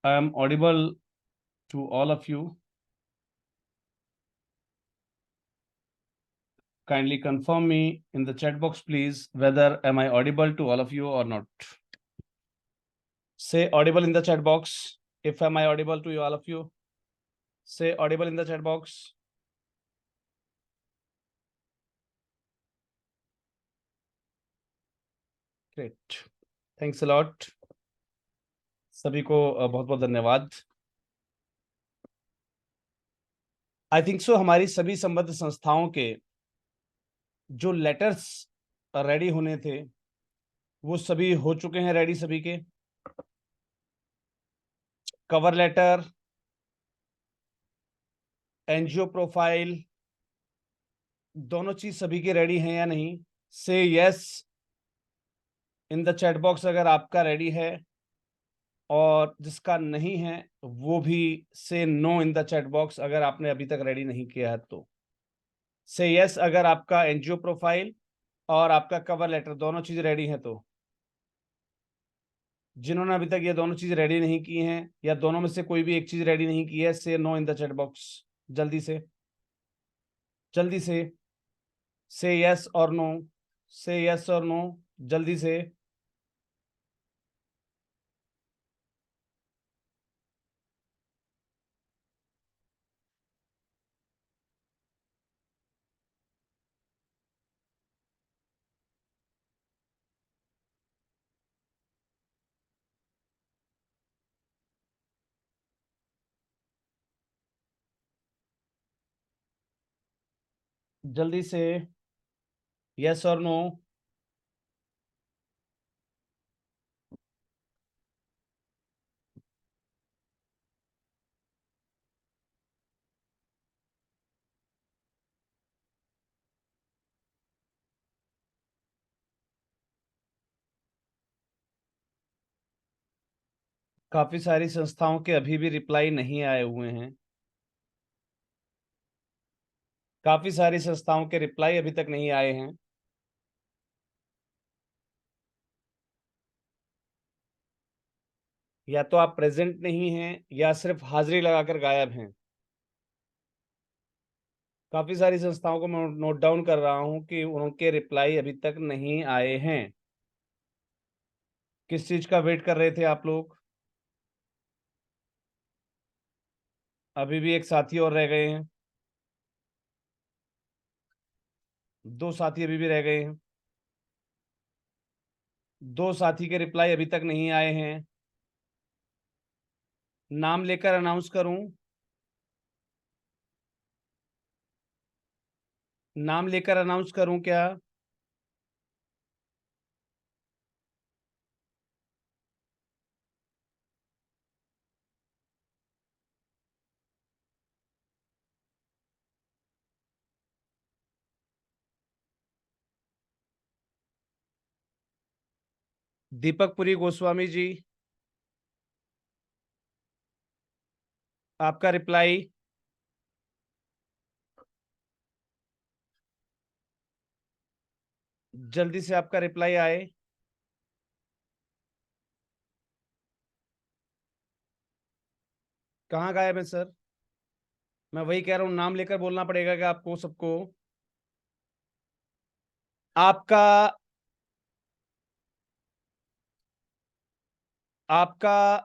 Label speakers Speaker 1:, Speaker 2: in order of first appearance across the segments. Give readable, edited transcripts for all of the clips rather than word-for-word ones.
Speaker 1: I am audible to all of you. Kindly confirm me in the chat box, please, whether am I audible to all of you or not. Say audible in the chat box. If am I audible to all of you? Say audible in the chat box. Great. Thanks a lot. सभी को बहुत बहुत धन्यवाद. I think so हमारी सभी संबद्ध संस्थाओं के जो लेटर्स रेडी होने थे वो सभी हो चुके हैं रेडी. सभी के कवर लेटर, एनजीओ प्रोफाइल, दोनों चीज सभी के रेडी हैं या नहीं? से yes in the chat box अगर आपका रेडी है, और जिसका नहीं है वो भी से no in the chat box अगर आपने अभी तक रेडी नहीं किया है तो. से यस अगर आपका एनजीओ प्रोफाइल और आपका कवर लेटर दोनों चीज रेडी है तो. जिन्होंने अभी तक ये दोनों चीज रेडी नहीं की हैं या दोनों में से कोई भी एक चीज रेडी नहीं की है, से no in the chat box. जल्दी से, जल्दी से यस और नो, से यस और नो, जल्दी से. जल्दी से यस और नो. काफी सारी संस्थाओं के अभी भी रिप्लाई नहीं आए हुए हैं. काफी सारी संस्थाओं के रिप्लाई अभी तक नहीं आए हैं. या तो आप प्रेजेंट नहीं हैं या सिर्फ हाजिरी लगाकर गायब हैं. काफी सारी संस्थाओं को मैं नोट डाउन कर रहा हूं कि उनके रिप्लाई अभी तक नहीं आए हैं. किस चीज का वेट कर रहे थे आप लोग? अभी भी एक साथी और रह गए हैं. दो साथी अभी भी रह गए हैं. दो साथी के रिप्लाई अभी तक नहीं आए हैं. नाम लेकर अनाउंस करूं? नाम लेकर अनाउंस करूं क्या? दीपक पुरी गोस्वामी जी, आपका रिप्लाई. जल्दी से आपका रिप्लाई आए. कहाँ गायब है सर? मैं वही कह रहा हूं, नाम लेकर बोलना पड़ेगा कि आपको सबको. आपका आपका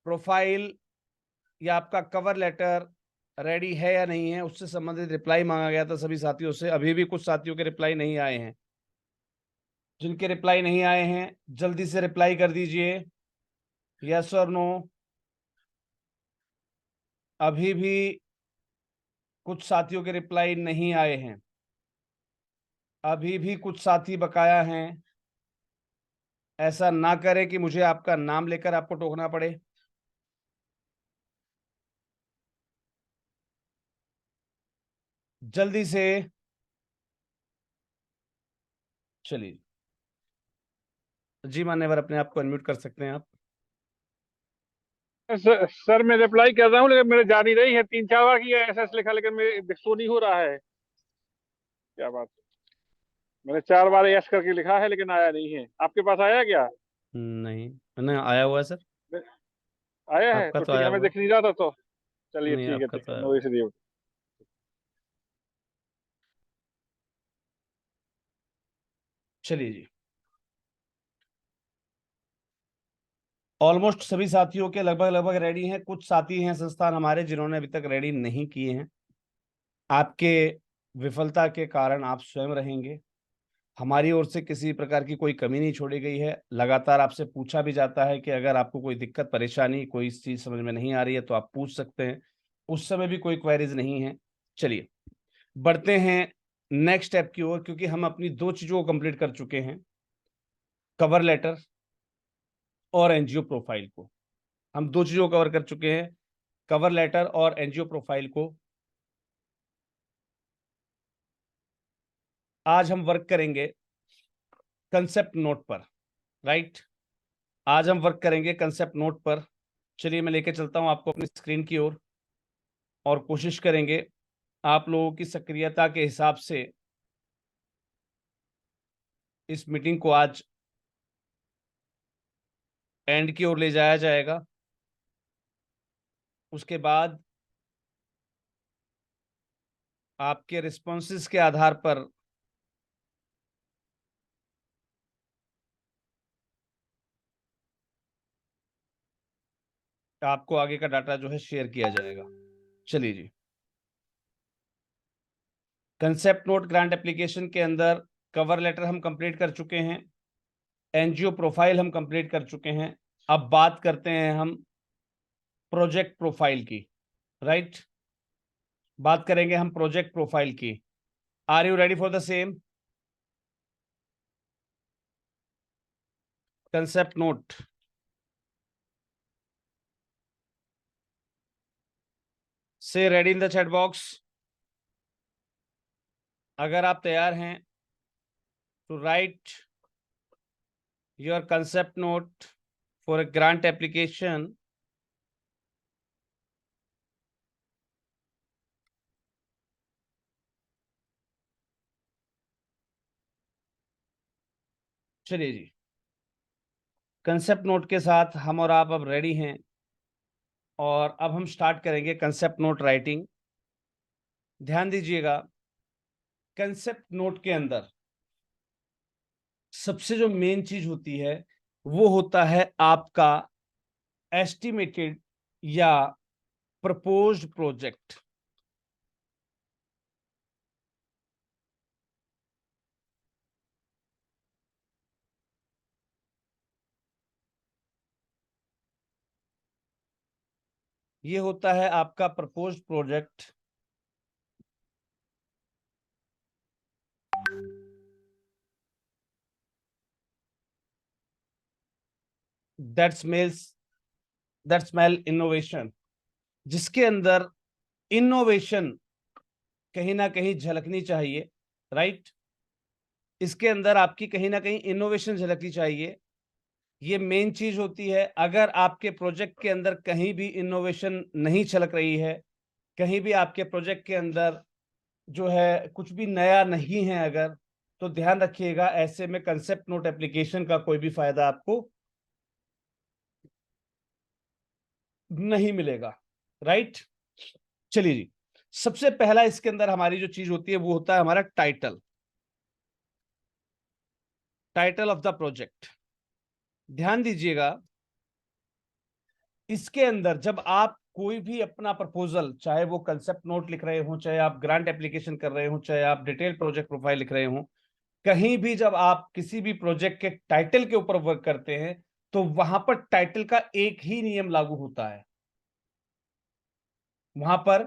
Speaker 1: प्रोफाइल या आपका कवर लेटर रेडी है या नहीं है, उससे संबंधित रिप्लाई मांगा गया था सभी साथियों से. अभी भी कुछ साथियों के रिप्लाई नहीं आए हैं. जिनके रिप्लाई नहीं आए हैं जल्दी से रिप्लाई कर दीजिए, यस और नो. अभी भी कुछ साथियों के रिप्लाई नहीं आए हैं. अभी भी कुछ साथी बकाया हैं. ऐसा ना करें कि मुझे आपका नाम लेकर आपको टोकना पड़े. जल्दी से. चलिए जी मान्यवर, अपने आप को अनम्यूट कर सकते हैं आप.
Speaker 2: सर मैं रिप्लाई कर रहा हूँ लेकिन मेरे जा नहीं रही है. 3-4 बार किया एसएस लिखा लेकिन मेरे शो नहीं हो रहा है. क्या बात है? मैंने 4 बार यस करके लिखा है लेकिन आया नहीं है. आपके पास आया क्या?
Speaker 1: नहीं, मैंने आया हुआ है सर.
Speaker 2: आया है
Speaker 1: आपका
Speaker 2: तो
Speaker 1: तो
Speaker 2: ठीक है,
Speaker 1: आया
Speaker 2: मैं
Speaker 1: हुआ
Speaker 2: देख नहीं रहा था तो। चलिए
Speaker 1: नहीं, आपका
Speaker 2: ठीक
Speaker 1: तो
Speaker 2: है,
Speaker 1: आया
Speaker 2: नो
Speaker 1: हुआ।
Speaker 2: इशू।
Speaker 1: चलिए जी, ऑलमोस्ट सभी साथियों के लगभग लगभग रेडी हैं। कुछ साथी हैं संस्थान हमारे जिन्होंने अभी तक रेडी नहीं किए हैं। आपके विफलता के कारण आप स्वयं रहेंगे। हमारी ओर से किसी प्रकार की कोई कमी नहीं छोड़ी गई है। लगातार आपसे पूछा भी जाता है कि अगर आपको कोई दिक्कत परेशानी, कोई चीज समझ में नहीं आ रही है तो आप पूछ सकते हैं। उस समय भी कोई क्वेरीज नहीं है। चलिए बढ़ते हैं नेक्स्ट स्टेप की ओर, क्योंकि हम अपनी दो चीजों को कंप्लीट कर चुके हैं, कवर लेटर और एनजीओ प्रोफाइल को। हम दो चीजों को कवर कर चुके हैं, कवर लेटर और एनजीओ प्रोफाइल को। आज हम वर्क करेंगे कंसेप्ट नोट पर, राइट। आज हम वर्क करेंगे कंसेप्ट नोट पर। चलिए मैं लेके चलता हूं आपको अपनी स्क्रीन की ओर और कोशिश करेंगे आप लोगों की सक्रियता के हिसाब से इस मीटिंग को आज एंड की ओर ले जाया जाएगा। उसके बाद आपके रिस्पॉन्सेस के आधार पर आपको आगे का डाटा जो है शेयर किया जाएगा। चलिए जी, कंसेप्ट नोट ग्रांट एप्लीकेशन के अंदर कवर लेटर हम कंप्लीट कर चुके हैं, एनजीओ प्रोफाइल हम कंप्लीट कर चुके हैं। अब बात करते हैं हम प्रोजेक्ट प्रोफाइल की, राइट। बात करेंगे हम प्रोजेक्ट प्रोफाइल की। Are you ready for the same? Concept note, say ready in the chat box. अगर आप तैयार हैं to write your concept note for a grant application, चलिए जी, कंसेप्ट नोट के साथ हम और आप अब रेडी हैं और अब हम स्टार्ट करेंगे कंसेप्ट नोट राइटिंग। ध्यान दीजिएगा, कंसेप्ट नोट के अंदर सबसे जो मेन चीज होती है वो होता है आपका एस्टिमेटेड या प्रपोज्ड प्रोजेक्ट। ये होता है आपका proposed project. That smells that smell innovation, जिसके अंदर इनोवेशन कहीं ना कहीं झलकनी चाहिए, राइट। इसके अंदर आपकी कहीं ना कहीं इनोवेशन झलकनी चाहिए। ये मेन चीज होती है। अगर आपके प्रोजेक्ट के अंदर कहीं भी इनोवेशन नहीं छलक रही है, कहीं भी आपके प्रोजेक्ट के अंदर जो है कुछ भी नया नहीं है अगर, तो ध्यान रखिएगा ऐसे में कंसेप्ट नोट एप्लीकेशन का कोई भी फायदा आपको नहीं मिलेगा, राइट। चलिए जी, सबसे पहला इसके अंदर हमारी जो चीज होती है वो होता है हमारा title, title of the project. ध्यान दीजिएगा, इसके अंदर जब आप कोई भी अपना प्रपोजल, चाहे वो कंसेप्ट नोट लिख रहे हो, चाहे आप ग्रांट एप्लीकेशन कर रहे हो, चाहे आप डिटेल प्रोजेक्ट प्रोफाइल लिख रहे हो, कहीं भी जब आप किसी भी प्रोजेक्ट के टाइटल के ऊपर वर्क करते हैं तो वहां पर टाइटल का एक ही नियम लागू होता है। वहां पर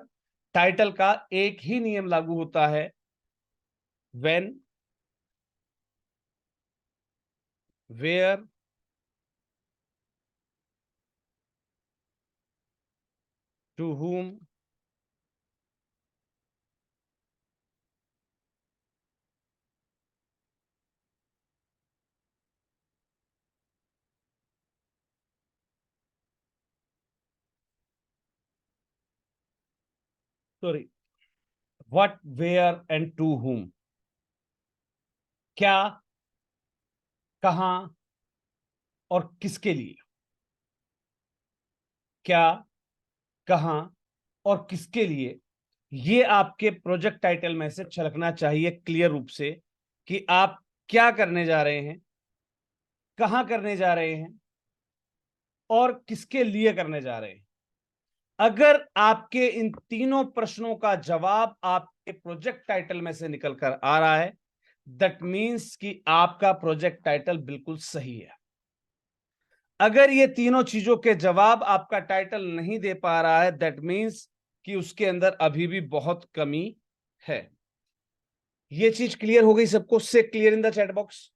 Speaker 1: टाइटल का एक ही नियम लागू होता है, when, where, to whom, sorry, what, where and to whom। क्या, कहां और किसके लिए। क्या, कहां और किसके लिए, ये आपके प्रोजेक्ट टाइटल में से छलकना चाहिए क्लियर रूप से कि आप क्या करने जा रहे हैं, कहां करने जा रहे हैं और किसके लिए करने जा रहे हैं। अगर आपके इन तीनों प्रश्नों का जवाब आपके प्रोजेक्ट टाइटल में से निकल कर आ रहा है, दैट मीन्स कि आपका प्रोजेक्ट टाइटल बिल्कुल सही है। अगर ये तीनों चीजों के जवाब आपका टाइटल नहीं दे पा रहा है, दैट मीन्स कि उसके अंदर अभी भी बहुत कमी है। ये चीज क्लियर हो गई सबको? से clear in the chat box.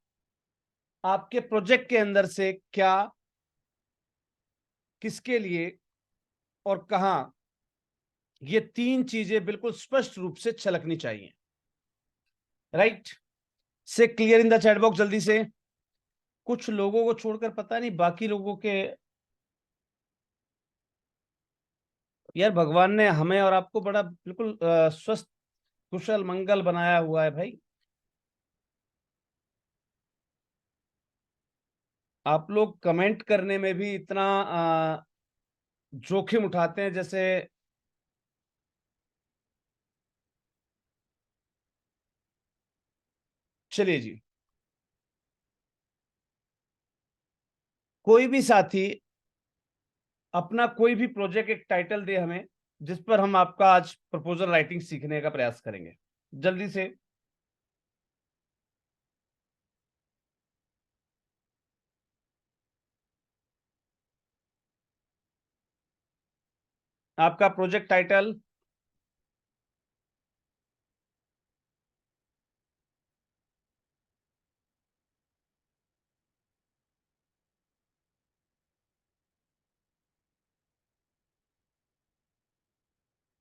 Speaker 1: आपके प्रोजेक्ट के अंदर से क्या, किसके लिए और कहां, ये तीन चीजें बिल्कुल स्पष्ट रूप से छलकनी चाहिए। राइट? से clear in the chat box जल्दी से। कुछ लोगों को छोड़कर पता नहीं बाकी लोगों के, यार भगवान ने हमें और आपको बड़ा बिल्कुल स्वस्थ कुशल मंगल बनाया हुआ है भाई। आप लोग कमेंट करने में भी इतना जोखिम उठाते हैं जैसे, चलिए जी, कोई भी साथी अपना कोई भी प्रोजेक्ट एक टाइटल दे हमें, जिस पर हम आपका आज प्रपोजल राइटिंग सीखने का प्रयास करेंगे। जल्दी से। आपका प्रोजेक्ट टाइटल,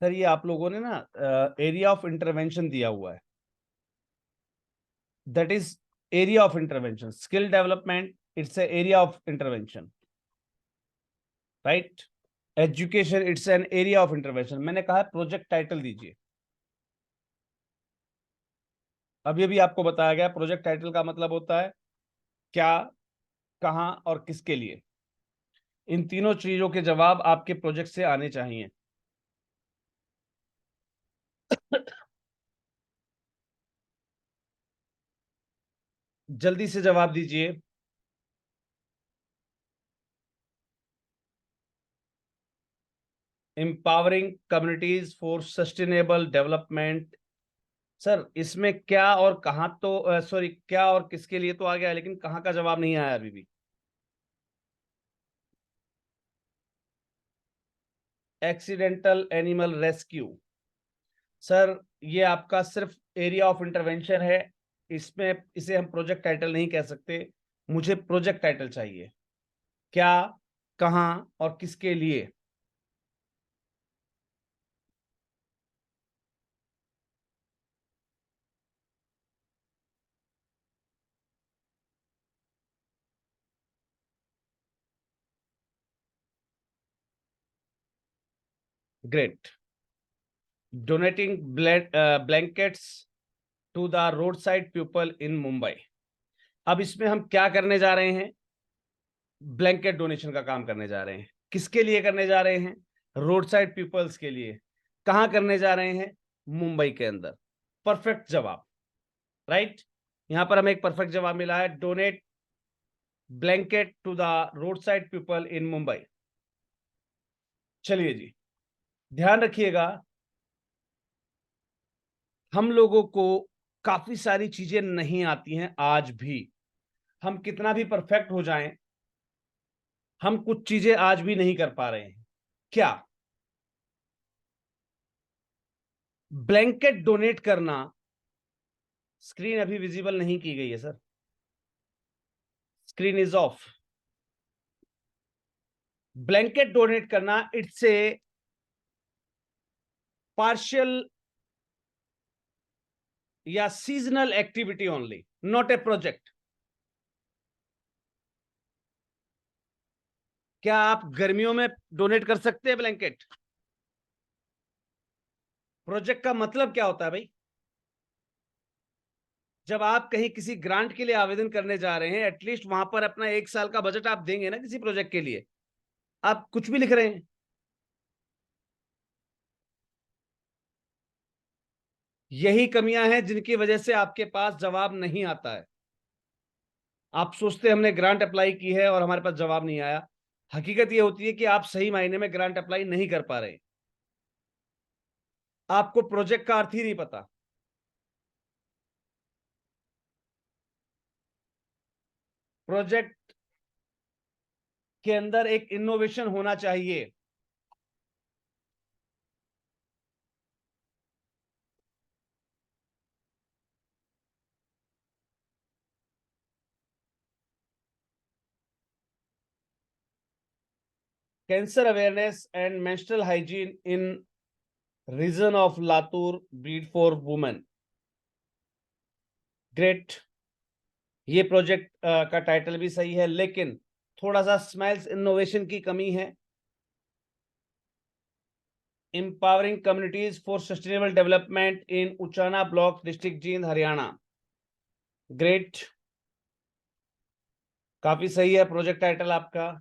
Speaker 1: सर ये आप लोगों ने ना एरिया ऑफ इंटरवेंशन दिया हुआ है। That is area of intervention, skill development, it's a area of intervention. Right? Education, it's an area of intervention. मैंने कहा प्रोजेक्ट टाइटल दीजिए। अभी अभी आपको बताया गया प्रोजेक्ट टाइटल का मतलब होता है क्या, कहां और किसके लिए। इन तीनों चीजों के जवाब आपके प्रोजेक्ट से आने चाहिए। जल्दी से जवाब दीजिए। Empowering communities for sustainable development. Sir इसमें क्या और कहां तो सॉरी, क्या और किसके लिए तो आ गया, लेकिन कहां का जवाब नहीं आया अभी भी। Accidental animal rescue. सर ये आपका सिर्फ एरिया ऑफ इंटरवेंशन है, इसमें इसे हम प्रोजेक्ट टाइटल नहीं कह सकते। मुझे प्रोजेक्ट टाइटल चाहिए। क्या, कहां और किसके लिए। Great. Donating blankets to the road side people in Mumbai. अब इसमें हम क्या करने जा रहे हैं? ब्लैंकेट डोनेशन का काम करने जा रहे हैं। किसके लिए करने जा रहे हैं? रोड साइड पीपल्स के लिए। कहां करने जा रहे हैं? मुंबई के अंदर। परफेक्ट जवाब। राइट? यहां पर हमें एक परफेक्ट जवाब मिला है, donate blanket to the road side people in Mumbai. चलिए जी, ध्यान रखिएगा, हम लोगों को काफी सारी चीजें नहीं आती हैं आज भी। हम कितना भी परफेक्ट हो जाएं, हम कुछ चीजें आज भी नहीं कर पा रहे हैं। क्या? ब्लैंकेट डोनेट करना। स्क्रीन अभी विजिबल नहीं की गई है sir, screen is of. Blanket donate करना, इट्स ए पार्शियल या seasonal activity only, not a project. क्या आप गर्मियों में डोनेट कर सकते हैं ब्लैंकेट? प्रोजेक्ट का मतलब क्या होता है भाई? जब आप कहीं किसी ग्रांट के लिए आवेदन करने जा रहे हैं, एटलीस्ट वहां पर अपना एक साल का बजट आप देंगे ना किसी प्रोजेक्ट के लिए। आप कुछ भी लिख रहे हैं। यही कमियां हैं जिनकी वजह से आपके पास जवाब नहीं आता है। आप सोचते हमने ग्रांट अप्लाई की है और हमारे पास जवाब नहीं आया। हकीकत यह होती है कि आप सही मायने में ग्रांट अप्लाई नहीं कर पा रहे, आपको प्रोजेक्ट का अर्थ ही नहीं पता। प्रोजेक्ट के अंदर एक इनोवेशन होना चाहिए। Cancer awareness and menstrual hygiene in region of Latur breed for women. Great. ये प्रोजेक्ट का टाइटल भी सही है, लेकिन थोड़ा सा स्माइल्स इनोवेशन की कमी है। empowering communities for sustainable development in Uchana Block, District Jind, Haryana. Great, काफी सही है प्रोजेक्ट टाइटल आपका।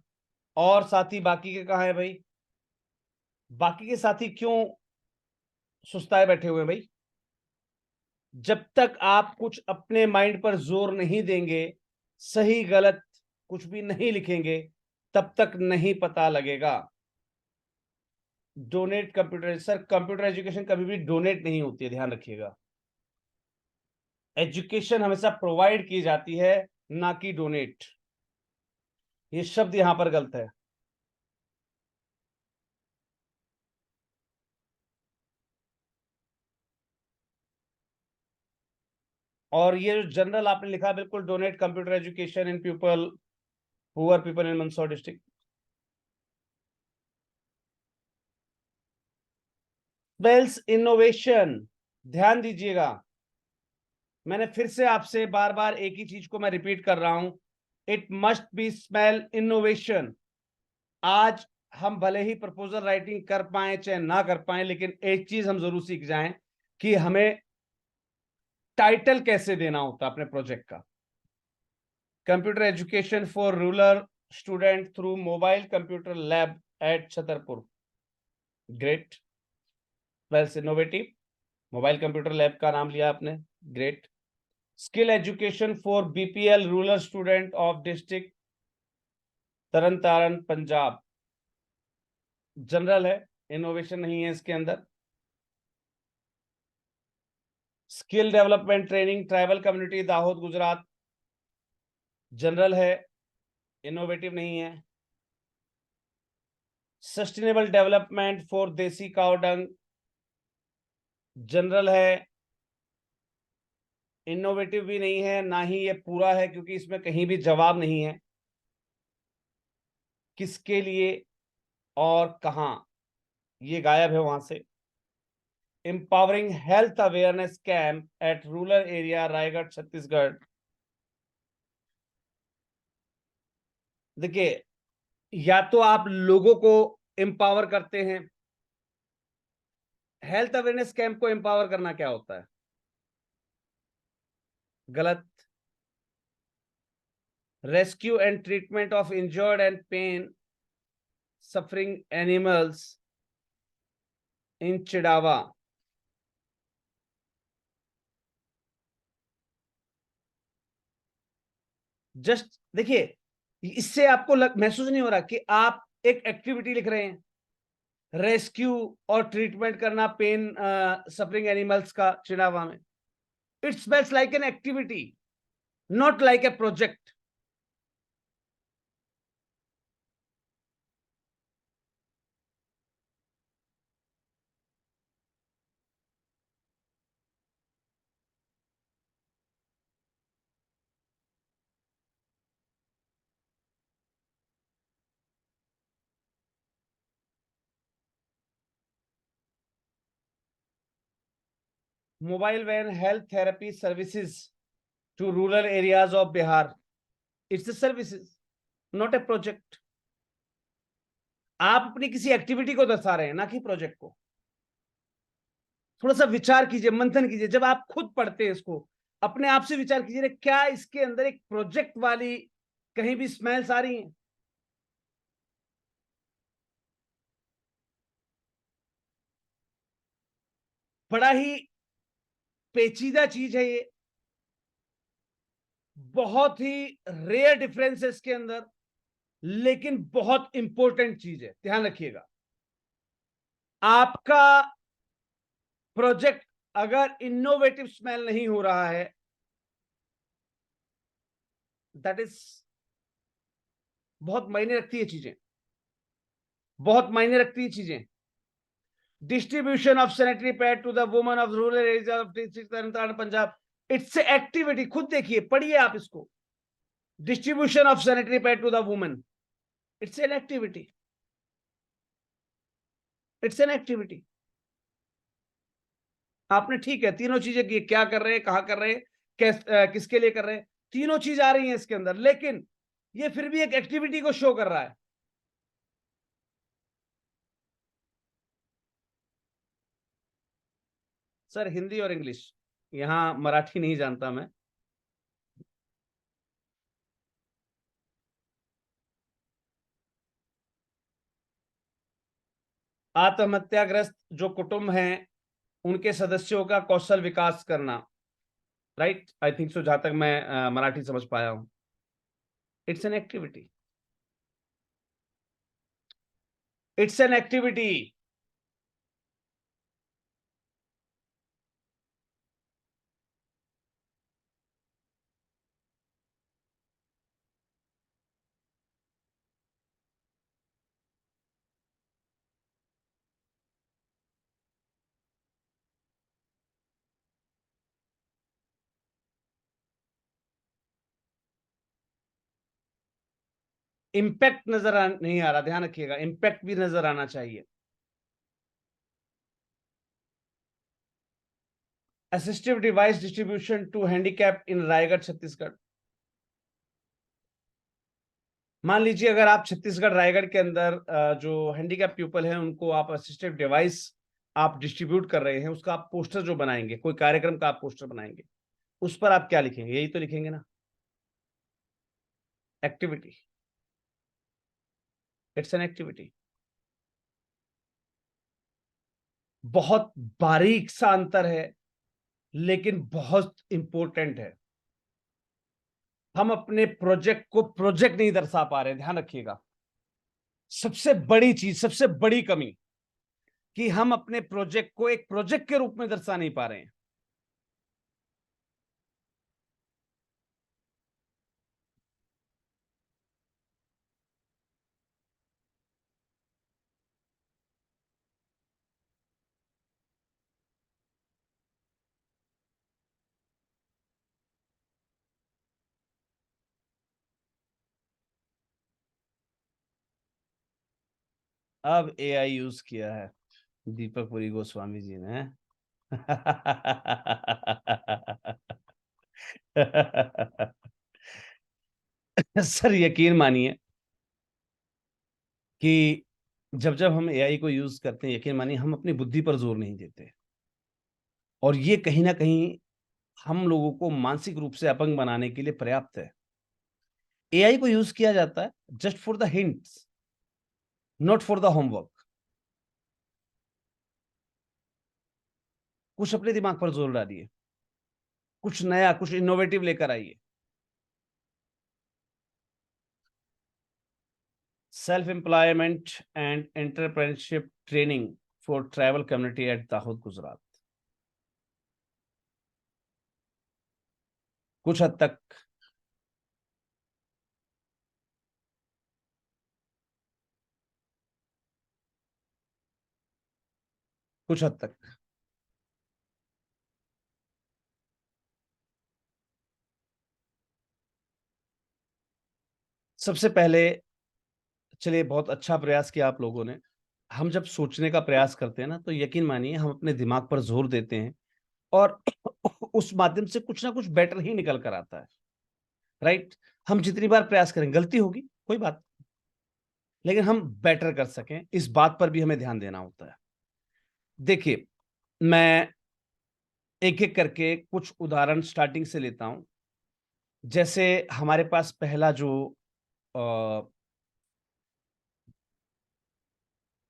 Speaker 1: और साथी बाकी के कहाँ है भाई? बाकी के साथी क्यों सुस्ताए बैठे हुए हैं भाई? जब तक आप कुछ अपने माइंड पर जोर नहीं देंगे, सही गलत कुछ भी नहीं लिखेंगे, तब तक नहीं पता लगेगा। Donate computer, sir computer education कभी भी डोनेट नहीं होती है, ध्यान रखिएगा। एजुकेशन हमेशा प्रोवाइड की जाती है, ना कि डोनेट। ये शब्द यहां पर गलत है। और ये जो जनरल आपने लिखा, बिल्कुल donate computer education in people, poor people in Mandsaur district. Spells innovation, ध्यान दीजिएगा। मैंने फिर से आपसे बार बार एक ही चीज को मैं रिपीट कर रहा हूं, it must be spell innovation. आज हम भले ही प्रपोजल राइटिंग कर पाए चाहे ना कर पाए, लेकिन एक चीज हम जरूर सीख जाएं कि हमें टाइटल कैसे देना होता अपने प्रोजेक्ट का। Computer education for rural student through mobile computer lab at Chhatarpur. Great, wells innovative. Mobile computer lab का नाम लिया आपने, great. Skill education for BPL rural student of district Tarn Taran Punjab. General है, इनोवेशन नहीं है इसके अंदर। Skill development training tribal community Dahod Gujarat. General है, इनोवेटिव नहीं है। Sustainable development for desi cow dung. General है, इनोवेटिव भी नहीं है, ना ही ये पूरा है, क्योंकि इसमें कहीं भी जवाब नहीं है किसके लिए और कहां, ये गायब है वहां से। Empowering health awareness camp at rural area Raigarh Chhattisgarh. देखिए, या तो आप लोगों को एम्पावर करते हैं। हेल्थ अवेयरनेस कैंप को एम्पावर करना क्या होता है? गलत। Rescue and treatment of injured and pain suffering animals in Chirawa. Just देखिए, इससे आपको महसूस नहीं हो रहा कि आप एक एक्टिविटी लिख रहे हैं, रेस्क्यू और ट्रीटमेंट करना पेन सफरिंग एनिमल्स का चिड़ावा में। It smells like an activity, not like a project. Mobile van health therapy services to rural areas of Bihar. It's a services, not a project. आप अपनी किसी एक्टिविटी को दर्शा रहे हैं, ना कि प्रोजेक्ट को। थोड़ा सा विचार कीजिए, मंथन कीजिए। जब आप खुद पढ़ते हैं इसको, अपने आप से विचार कीजिए, क्या इसके अंदर एक प्रोजेक्ट वाली कहीं भी स्मेल्स आ रही हैं? बड़ा ही पेचीदा चीज है ये, बहुत ही रेयर डिफरेंस है इसके अंदर, लेकिन बहुत इंपॉर्टेंट चीज है, ध्यान रखिएगा। आपका प्रोजेक्ट अगर इनोवेटिव स्मेल नहीं हो रहा है, दैट इज, बहुत मायने रखती है चीजें, बहुत मायने रखती है चीजें। Distribution of sanitary pad to the women of rural area of Punjab, it's activity, खुद देखिए, पढ़िए आप इसको। Distribution of sanitary pad to the women, it's an activity, it's an activity. आपने ठीक है तीनों चीजें की, क्या कर रहे हैं, कहां कर रहे हैं, किसके लिए कर रहे हैं, तीनों चीज आ रही हैं इसके अंदर, लेकिन ये फिर भी एक एक्टिविटी को शो कर रहा है। सर हिंदी और इंग्लिश, यहां मराठी नहीं जानता मैं। आत्महत्याग्रस्त जो कुटुंब हैं उनके सदस्यों का कौशल विकास करना, राइट, आई थिंक सो, जहां तक मैं मराठी समझ पाया हूं। It's an activity, it's an activity. Impact नहीं आ रहा, ध्यान रखिएगा, इंपैक्ट भी नजर आना चाहिए। Assistive device distribution to handicap in Raigarh Chhattisgarh. मान लीजिए अगर आप छत्तीसगढ़ रायगढ़ के अंदर जो हैंडीकैप पीपल हैं उनको आप असिस्टिव डिवाइस आप डिस्ट्रीब्यूट कर रहे हैं, उसका आप पोस्टर जो बनाएंगे, कोई कार्यक्रम का आप पोस्टर बनाएंगे, उस पर आप क्या लिखेंगे, यही तो लिखेंगे ना, एक्टिविटी, इट्स एन एक्टिविटी। बहुत बारीक सा अंतर है, लेकिन बहुत इंपॉर्टेंट है। हम अपने प्रोजेक्ट को प्रोजेक्ट नहीं दर्शा पा रहे, ध्यान रखिएगा। सबसे बड़ी चीज, सबसे बड़ी कमी, कि हम अपने प्रोजेक्ट को एक प्रोजेक्ट के रूप में दर्शा नहीं पा रहे हैं। अब एआई यूज किया है दीपक पुरी गोस्वामी जी ने। सर यकीन मानिए कि जब जब हम एआई को यूज करते हैं, यकीन मानिए हम अपनी बुद्धि पर जोर नहीं देते, और ये कहीं ना कहीं हम लोगों को मानसिक रूप से अपंग बनाने के लिए पर्याप्त है। एआई को यूज किया जाता है just for the hints, not for the homework. कुछ अपने दिमाग पर जोर डालिए, कुछ नया, कुछ इनोवेटिव लेकर आइए। Self employment and entrepreneurship training for tribal community at Dahod Gujarat. कुछ हद तक कुछ हद तक सबसे पहले, चलिए बहुत अच्छा प्रयास किया आप लोगों ने। हम जब सोचने का प्रयास करते हैं ना, तो यकीन मानिए हम अपने दिमाग पर जोर देते हैं, और उस माध्यम से कुछ ना कुछ बेटर ही निकल कर आता है, राइट। हम जितनी बार प्रयास करें, गलती होगी कोई बात, लेकिन हम बेटर कर सकें, इस बात पर भी हमें ध्यान देना होता है। देखिए, मैं एक एक करके कुछ उदाहरण स्टार्टिंग से लेता हूं। जैसे हमारे पास पहला जो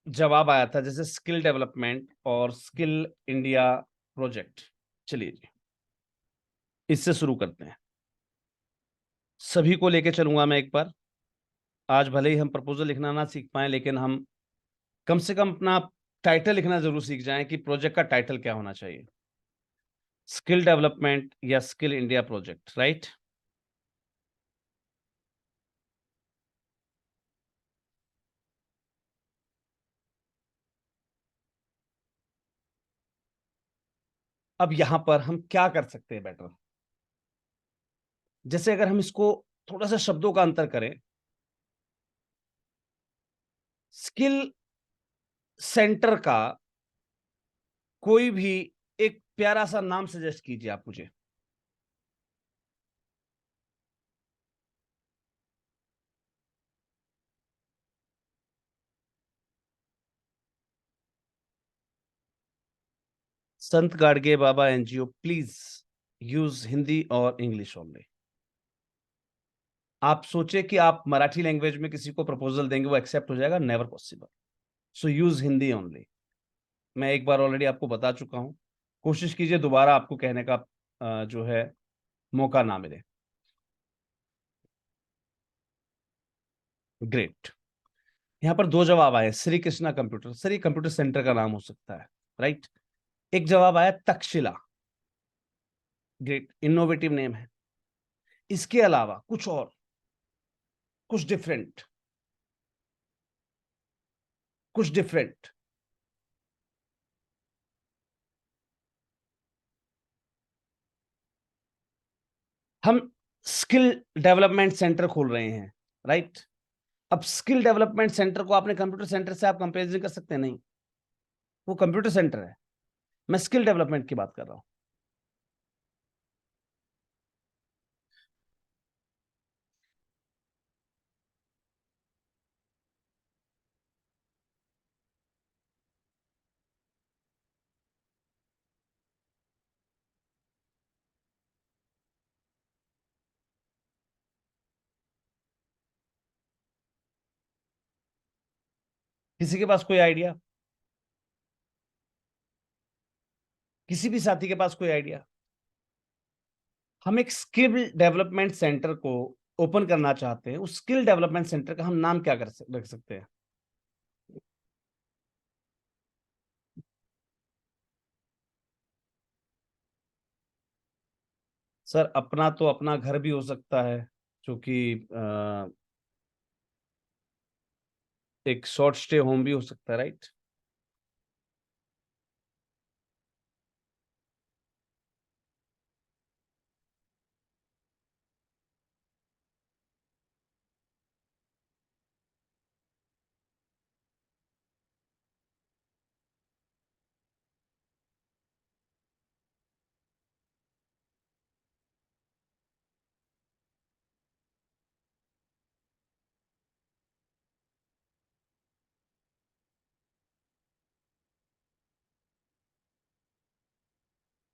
Speaker 1: जवाब आया था, जैसे स्किल डेवलपमेंट और स्किल इंडिया प्रोजेक्ट। चलिए जी, इससे शुरू करते हैं। सभी को लेके चलूंगा मैं एक बार। आज भले ही हम प्रपोजल लिखना ना सीख पाए, लेकिन हम कम से कम अपना टाइटल लिखना जरूर सीख जाएं कि प्रोजेक्ट का टाइटल क्या होना चाहिए। स्किल डेवलपमेंट या स्किल इंडिया प्रोजेक्ट, राइट? अब यहां पर हम क्या कर सकते हैं बेटर? जैसे अगर हम इसको थोड़ा सा शब्दों का अंतर करें, स्किल सेंटर का कोई भी एक प्यारा सा नाम सजेस्ट कीजिए आप मुझे। संत Gadge Baba NGO, please use Hindi और इंग्लिश ओनली। आप सोचे कि आप मराठी लैंग्वेज में किसी को प्रपोजल देंगे वो एक्सेप्ट हो जाएगा? Never possible. So use Hindi only. मैं एक बार ऑलरेडी आपको बता चुका हूं, कोशिश कीजिए दोबारा आपको कहने का जो है मौका ना मिले। ग्रेट। यहां पर दो जवाब आए। श्री कृष्णा कंप्यूटर, सर ये कंप्यूटर सेंटर का नाम हो सकता है, राइट? एक जवाब आया तक्षशिला। ग्रेट, इनोवेटिव नेम है। इसके अलावा कुछ और, कुछ डिफरेंट, कुछ डिफरेंट। हम स्किल डेवलपमेंट सेंटर खोल रहे हैं, राइट? अब स्किल डेवलपमेंट सेंटर को आपने कंप्यूटर सेंटर से आप कंपेरिजन कर सकते हैं? नहीं, वो कंप्यूटर सेंटर है। मैं स्किल डेवलपमेंट की बात कर रहा हूं। किसी के पास कोई आइडिया? किसी भी साथी के पास कोई आइडिया? हम एक स्किल डेवलपमेंट सेंटर को ओपन करना चाहते हैं, उस स्किल डेवलपमेंट सेंटर का हम नाम क्या रख सकते हैं? सर अपना तो अपना घर भी हो सकता है, जो कि एक शॉर्ट स्टे होम भी हो सकता है, राइट?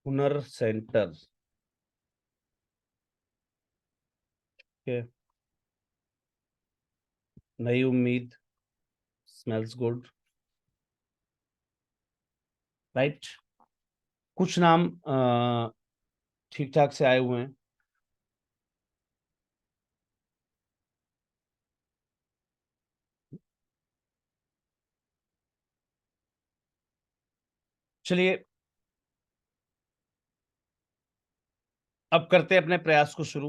Speaker 1: हुनर सेंटर के, नई उम्मीद, स्मेल्स गुड, राइट? कुछ नाम ठीक ठाक से आए हुए हैं। चलिए अब करते हैं अपने प्रयास को शुरू,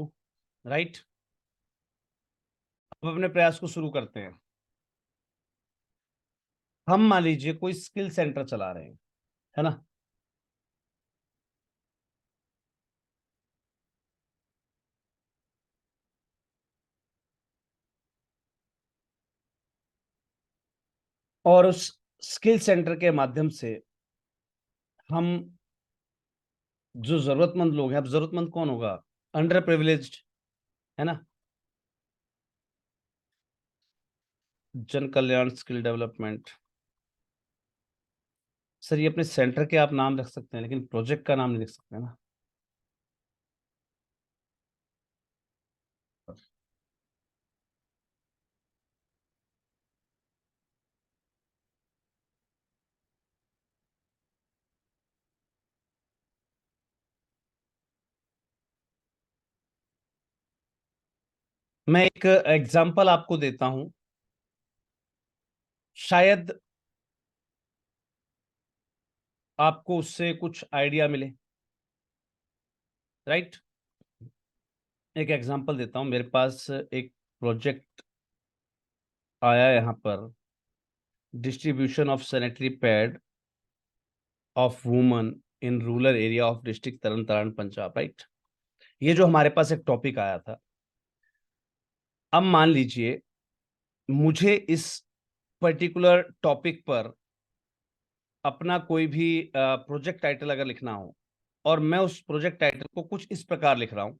Speaker 1: राइट? अब अपने प्रयास को शुरू करते हैं। हम मान लीजिए कोई स्किल सेंटर चला रहे हैं, है ना? और उस स्किल सेंटर के माध्यम से हम जो जरूरतमंद लोग हैं, अब जरूरतमंद कौन होगा? अंडर प्रिविलेज्ड, है ना? जन कल्याण स्किल डेवलपमेंट। सर ये अपने सेंटर के आप नाम रख सकते हैं, लेकिन प्रोजेक्ट का नाम नहीं लिख सकते ना। मैं एक एग्जांपल आपको देता हूं, शायद आपको उससे कुछ आइडिया मिले। राइट। एक एग्जांपल देता हूं, मेरे पास एक प्रोजेक्ट आया यहां पर, distribution of sanitary pad of woman in rural area of district Tarn Taran Punjab. Right. ये जो हमारे पास एक टॉपिक आया था, अब मान लीजिए मुझे इस पर्टिकुलर टॉपिक पर अपना कोई भी प्रोजेक्ट टाइटल अगर लिखना हो, और मैं उस प्रोजेक्ट टाइटल को कुछ इस प्रकार लिख रहा हूं।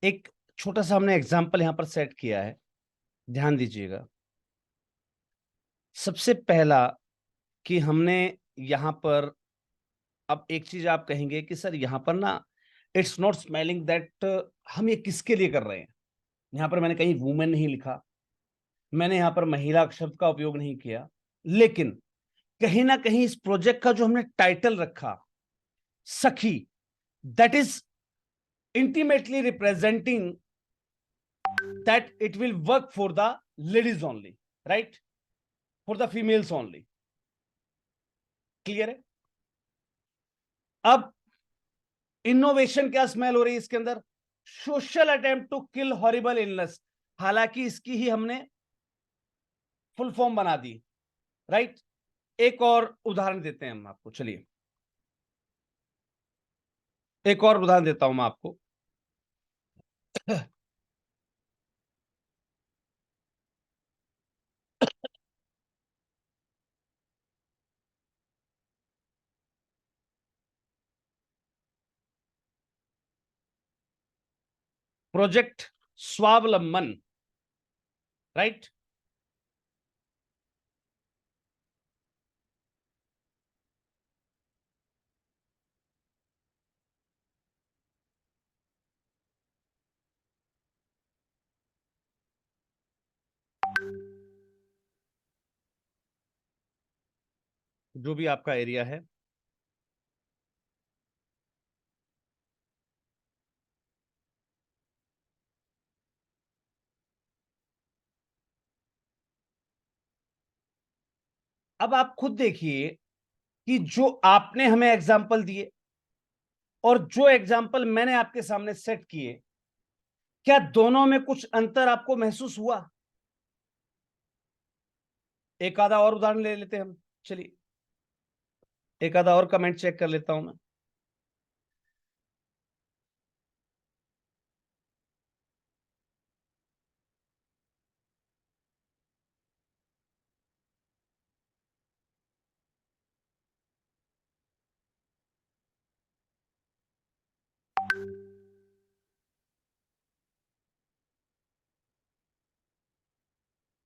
Speaker 1: एक छोटा सा हमने एग्जाम्पल यहां पर सेट किया है, ध्यान दीजिएगा। सबसे पहला कि हमने यहां पर, अब एक चीज आप कहेंगे कि सर यहां पर ना इट्स नॉट स्मेलिंग दैट, हम ये किसके लिए कर रहे हैं। यहां पर मैंने कहीं वुमेन नहीं लिखा, मैंने यहां पर महिला शब्द का उपयोग नहीं किया, लेकिन कहीं ना कहीं इस प्रोजेक्ट का जो हमने टाइटल रखा, सखी, that is intimately representing that it will work for the ladies only, right, for the females only। Clear है। अब इनोवेशन क्या स्मेल हो रही है इसके अंदर, social attempt to kill horrible illness, हालांकि इसकी ही हमने फुल फॉर्म बना दी। राइट। एक और उदाहरण देते हैं हम आपको, चलिए एक और उदाहरण देता हूं मैं आपको। प्रोजेक्ट स्वावलंबन। राइट। जो भी आपका एरिया है, अब आप खुद देखिए कि जो आपने हमें एग्जाम्पल दिए और जो एग्जाम्पल मैंने आपके सामने सेट किए, क्या दोनों में कुछ अंतर आपको महसूस हुआ। एक आधा और उदाहरण ले लेते हैं हम, चलिए एक आधा और कमेंट चेक कर लेता हूं मैं।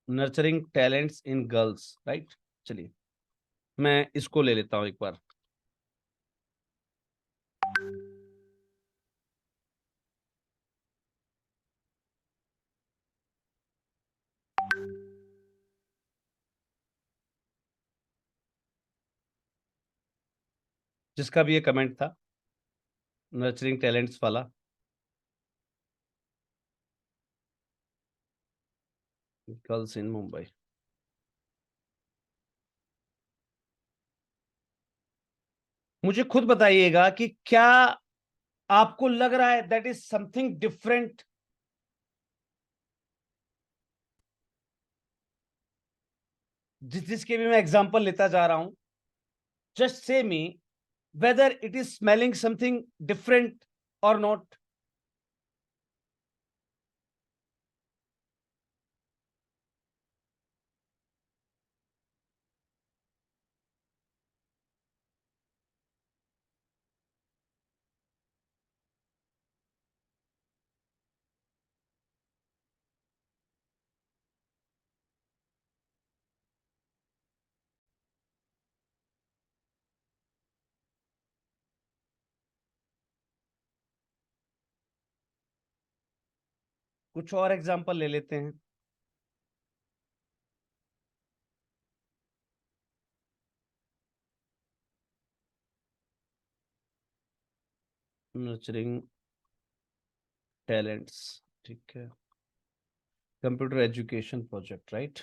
Speaker 1: Nurturing talents in girls. Right. चलिए मैं इसको ले लेता हूं एक बार। जिसका भी ये कमेंट था, नर्चरिंग टैलेंट्स वाला, गर्ल्स इन मुंबई। मुझे खुद बताइएगा कि क्या आपको लग रहा है दैट इज समथिंग डिफरेंट, जिसके भी मैं एग्जांपल लेता जा रहा हूं, just say me whether it is smelling something different और नॉट। कुछ और एग्जांपल ले लेते हैं। नर्चरिंग टैलेंट्स, ठीक है, कंप्यूटर एजुकेशन प्रोजेक्ट, राइट।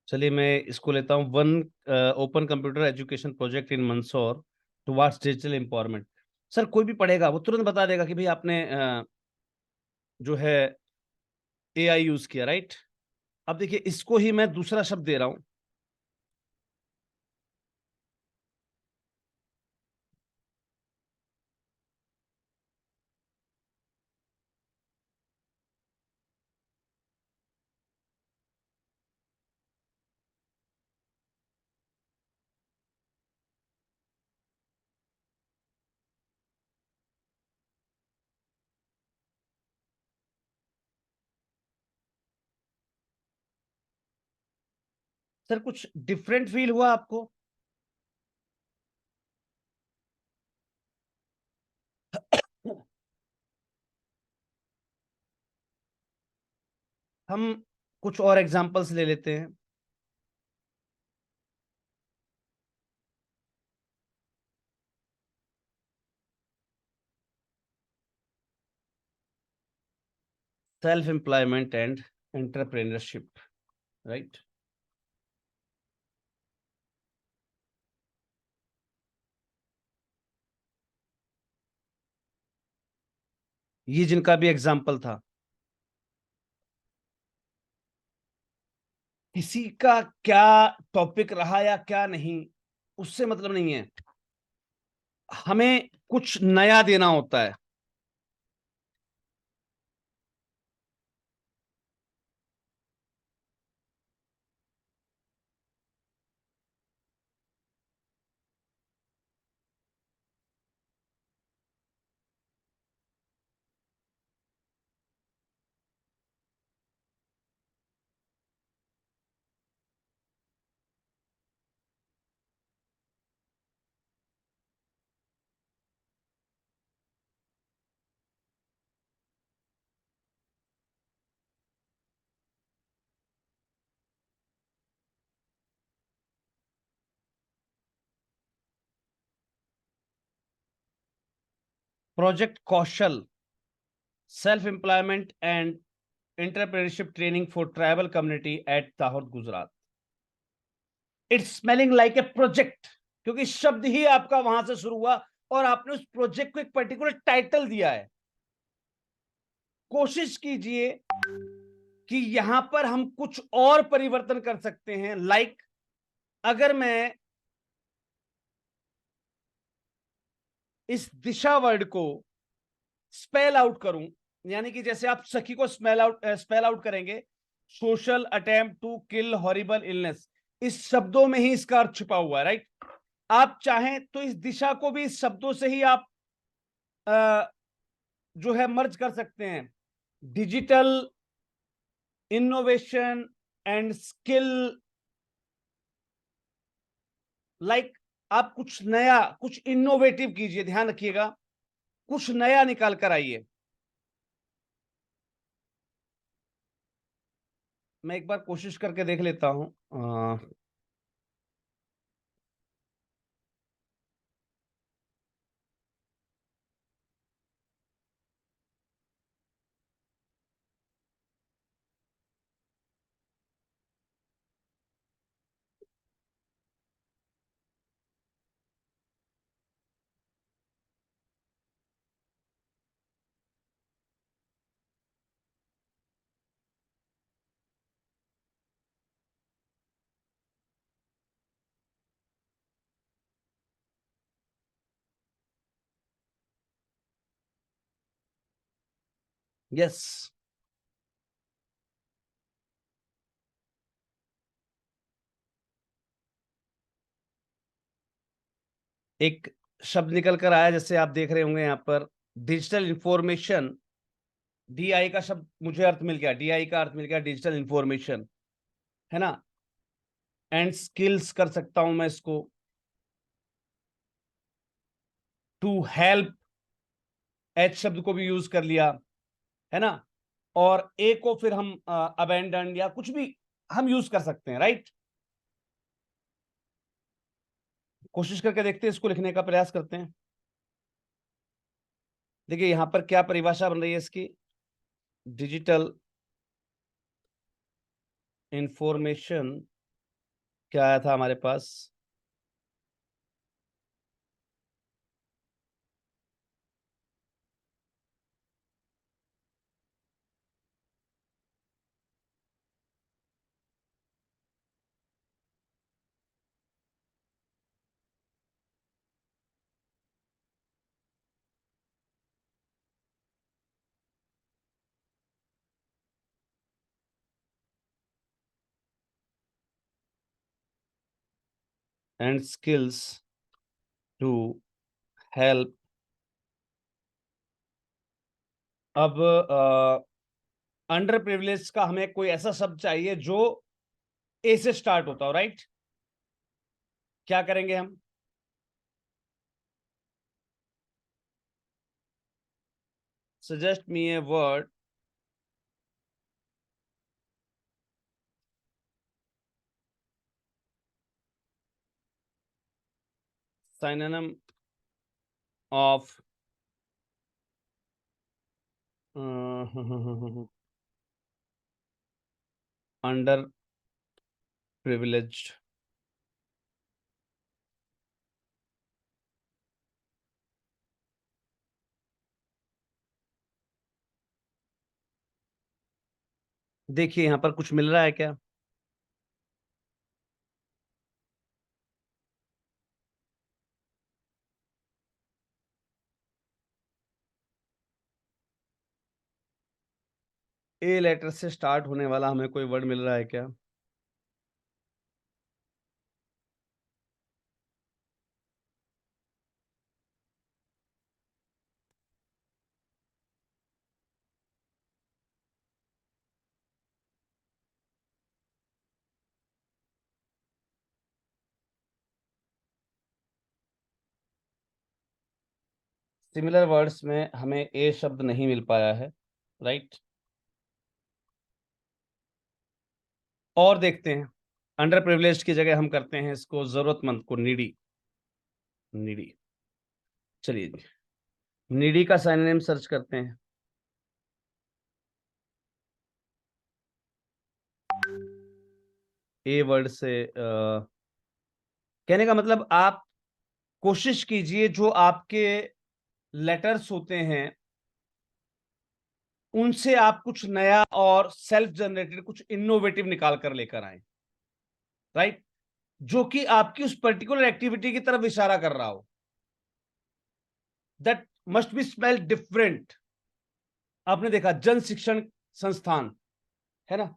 Speaker 1: चलिए मैं इसको लेता हूँ, one open computer education project in Mandsaur towards digital empowerment. Sir कोई भी पढ़ेगा वो तुरंत बता देगा कि भाई आपने जो है एआई यूज किया, राइट। अब देखिए इसको ही मैं दूसरा शब्द दे रहा हूं, सर कुछ डिफरेंट फील हुआ आपको? हम कुछ और एग्जांपल्स ले लेते हैं। Self employment and entrepreneurship, right. ये जिनका भी एग्जाम्पल था, किसी का क्या टॉपिक रहा या क्या नहीं, उससे मतलब नहीं है, हमें कुछ नया देना होता है। Project Kaushal, self employment and entrepreneurship training for tribal community at Dahod Gujarat. It's smelling like a project, क्योंकि शब्द ही आपका वहां से शुरू हुआ और आपने उस प्रोजेक्ट को एक पर्टिकुलर टाइटल दिया है। कोशिश कीजिए कि यहां पर हम कुछ और परिवर्तन कर सकते हैं। लाइक अगर मैं इस दिशा वर्ड को स्पेल आउट करूं, यानी कि जैसे आप सखी को स्पेल आउट करेंगे, social attempt to kill horrible illness, इस शब्दों में ही इसका अर्थ छुपा हुआ है, राइट। आप चाहें तो इस दिशा को भी इस शब्दों से ही आप जो है मर्ज कर सकते हैं, digital innovation and skill. Like आप कुछ नया, कुछ इनोवेटिव कीजिए, ध्यान रखिएगा, कुछ नया निकाल कर आइए। मैं एक बार कोशिश करके देख लेता हूं। यस, एक शब्द निकल कर आया, जैसे आप देख रहे होंगे यहां पर, डिजिटल इंफॉर्मेशन। डीआई का शब्द मुझे अर्थ मिल गया, डीआई का अर्थ मिल गया डिजिटल इंफॉर्मेशन, है ना। एंड स्किल्स कर सकता हूं मैं इसको, टू हेल्प, एच शब्द को भी यूज कर लिया, है ना। और ए को फिर हम अबेंडन या कुछ भी हम यूज कर सकते हैं, राइट। कोशिश करके देखते हैं, इसको लिखने का प्रयास करते हैं। देखिए यहां पर क्या परिभाषा बन रही है इसकी, डिजिटल इंफॉर्मेशन क्या आया था हमारे पास, एंड स्किल्स टू हेल्प। अब अंडर प्रिविलेज का हमें कोई ऐसा शब्द चाहिए जो ए से स्टार्ट होता हो, राइट। क्या करेंगे हम, suggest me a word synonym of under privileged. देखिए यहां पर कुछ मिल रहा है क्या, ए लेटर से स्टार्ट होने वाला हमें कोई वर्ड मिल रहा है क्या। सिमिलर वर्ड्स में हमें ए शब्द नहीं मिल पाया है, राइट। और देखते हैं, अंडर प्रिविलेज्ड की जगह हम करते हैं इसको जरूरतमंद को, नीडी। नीडी, चलिए नीडी का साइनोनिम सर्च करते हैं। ए वर्ड से कहने का मतलब, आप कोशिश कीजिए जो आपके लेटर्स होते हैं उनसे आप कुछ नया और सेल्फ जनरेटेड, कुछ इनोवेटिव निकाल कर लेकर आए, राइट, जो कि आपकी उस पर्टिकुलर एक्टिविटी की तरफ इशारा कर रहा हो, that must be spelled different. आपने देखा जन शिक्षण संस्थान, है ना,